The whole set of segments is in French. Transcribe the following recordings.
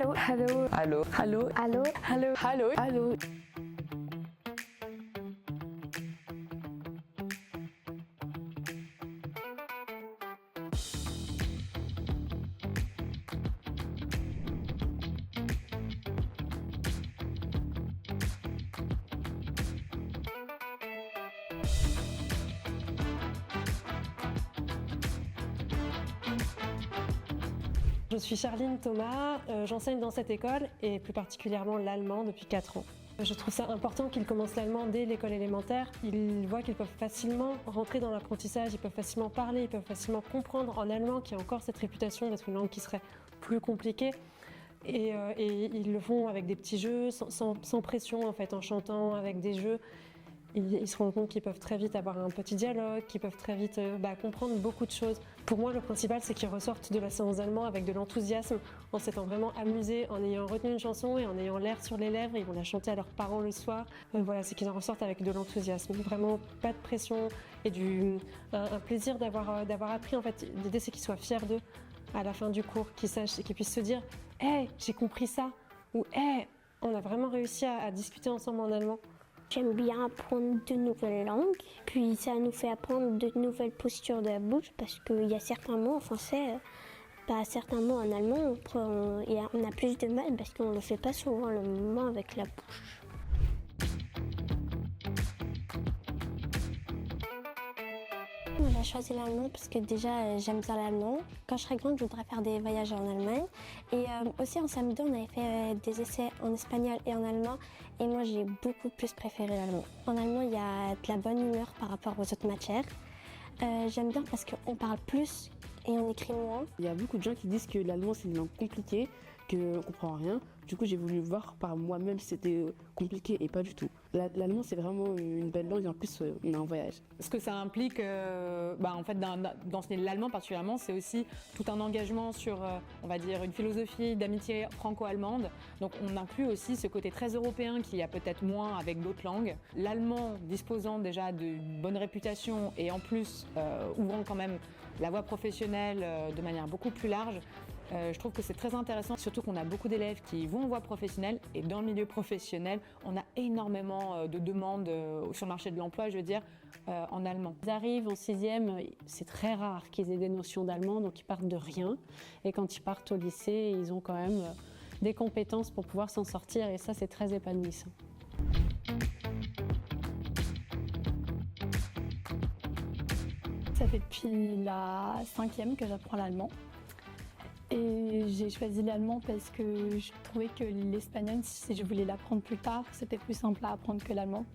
Hallo, hallo, Hallo. hallo, hallo, hallo, hallo, hallo. Je suis Charline Thomas, j'enseigne dans cette école et plus particulièrement l'allemand depuis 4 ans. Je trouve ça important qu'ils commencent l'allemand dès l'école élémentaire. Ils voient qu'ils peuvent facilement rentrer dans l'apprentissage, ils peuvent facilement parler, ils peuvent facilement comprendre en allemand qui a encore cette réputation d'être une langue qui serait plus compliquée. Et ils le font avec des petits jeux, sans pression en fait, en chantant avec des jeux. Ils se rendent compte qu'ils peuvent très vite avoir un petit dialogue, qu'ils peuvent très vite comprendre beaucoup de choses. Pour moi, le principal, c'est qu'ils ressortent de la séance d'allemand avec de l'enthousiasme, en s'étant vraiment amusés, en ayant retenu une chanson et en ayant l'air sur les lèvres. Ils vont la chanter à leurs parents le soir. Voilà, c'est qu'ils en ressortent avec de l'enthousiasme. Vraiment pas de pression et un plaisir d'avoir appris. En fait, l'idée, c'est qu'ils soient fiers d'eux à la fin du cours, qu'ils sachent et qu'ils puissent se dire « Hey, j'ai compris ça » ou « Hey, on a vraiment réussi à discuter ensemble en allemand ». J'aime bien apprendre de nouvelles langues, puis ça nous fait apprendre de nouvelles postures de la bouche parce qu'il y a certains mots en français, certains mots en allemand, on a plus de mal parce qu'on ne le fait pas souvent le moment avec la bouche. J'ai choisi l'allemand parce que déjà j'aime bien l'allemand. Quand je serai grande, je voudrais faire des voyages en Allemagne. Et aussi en samedi, on avait fait des essais en espagnol et en allemand. Et moi, j'ai beaucoup plus préféré l'allemand. En allemand, il y a de la bonne humeur par rapport aux autres matières. J'aime bien parce qu'on parle plus et on écrit moins. Il y a beaucoup de gens qui disent que l'allemand c'est une langue compliquée, qu'on ne comprend rien. Du coup, j'ai voulu voir par moi-même si c'était compliqué et pas du tout. L'allemand c'est vraiment une belle langue et en plus on est en voyage. Ce que ça implique, en fait, d'enseigner l'allemand particulièrement, c'est aussi tout un engagement sur, on va dire, une philosophie d'amitié franco-allemande. Donc on inclut aussi ce côté très européen qu'il y a peut-être moins avec d'autres langues. L'allemand disposant déjà d'une bonne réputation et en plus ouvrant quand même la voie professionnelle de manière beaucoup plus large, je trouve que c'est très intéressant, surtout qu'on a beaucoup d'élèves qui vont en voie professionnelle et dans le milieu professionnel, on a énormément de demandes sur le marché de l'emploi, je veux dire, en allemand. Ils arrivent en 6e, c'est très rare qu'ils aient des notions d'allemand, donc ils partent de rien. Et quand ils partent au lycée, ils ont quand même des compétences pour pouvoir s'en sortir et ça, c'est très épanouissant. Ça fait depuis la 5e que j'apprends l'allemand. Et j'ai choisi l'allemand parce que je trouvais que l'espagnol, si je voulais l'apprendre plus tard, c'était plus simple à apprendre que l'allemand.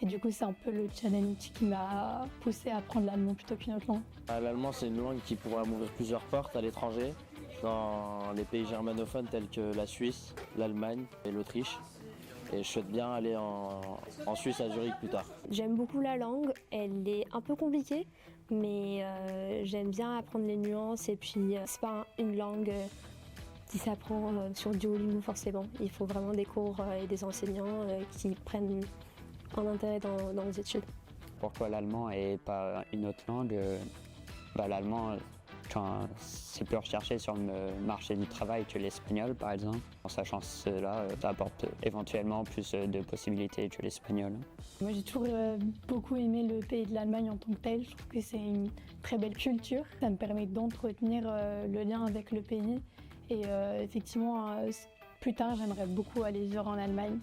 Et du coup, c'est un peu le challenge qui m'a poussée à apprendre l'allemand plutôt qu'une autre langue. L'allemand, c'est une langue qui pourrait m'ouvrir plusieurs portes à l'étranger, dans les pays germanophones tels que la Suisse, l'Allemagne et l'Autriche. Et je souhaite bien aller en Suisse, à Zurich plus tard. J'aime beaucoup la langue, elle est un peu compliquée, mais j'aime bien apprendre les nuances et puis c'est pas une langue qui s'apprend sur Duolingo forcément. Il faut vraiment des cours et des enseignants qui prennent un intérêt dans les études. Pourquoi l'allemand et pas une autre langue? L'allemand, c'est plus recherché sur le marché du travail que l'espagnol par exemple. En sachant cela, ça apporte éventuellement plus de possibilités que l'espagnol. Moi j'ai toujours beaucoup aimé le pays de l'Allemagne en tant que tel. Je trouve que c'est une très belle culture. Ça me permet d'entretenir le lien avec le pays. Et effectivement, plus tard j'aimerais beaucoup aller vivre en Allemagne.